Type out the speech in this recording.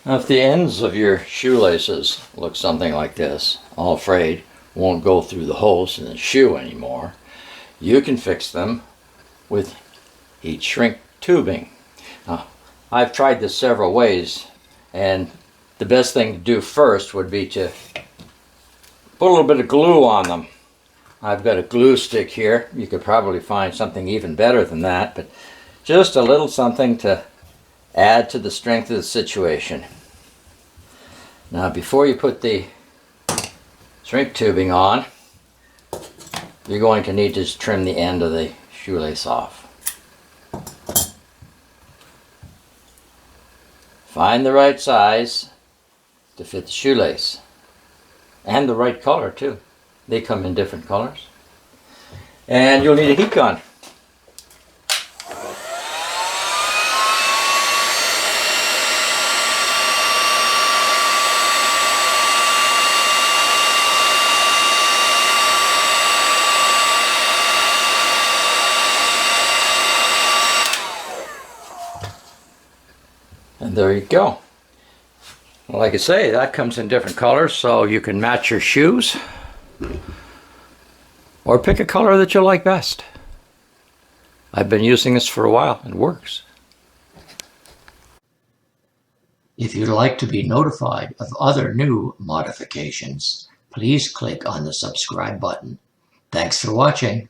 Now, if the ends of your shoelaces look something like this, all frayed, won't go through the holes in the shoe anymore, you can fix them with heat shrink tubing. Now, I've tried this several ways, and the best thing to do first would be to put a little bit of glue on them. I've got a glue stick here. You could probably find something even better than that, but just a little something to add to the strength of the situation. Now, before you put the shrink tubing on, you're going to need to just trim the end of the shoelace off. Find the right size to fit the shoelace, and the right color too. They come in different colors. And you'll need a heat gun. And there you go. Like I say, that comes in different colors, so you can match your shoes or pick a color that you like best. I've been using this for a while and it works. If you'd like to be notified of other new modifications, please click on the subscribe button. Thanks for watching.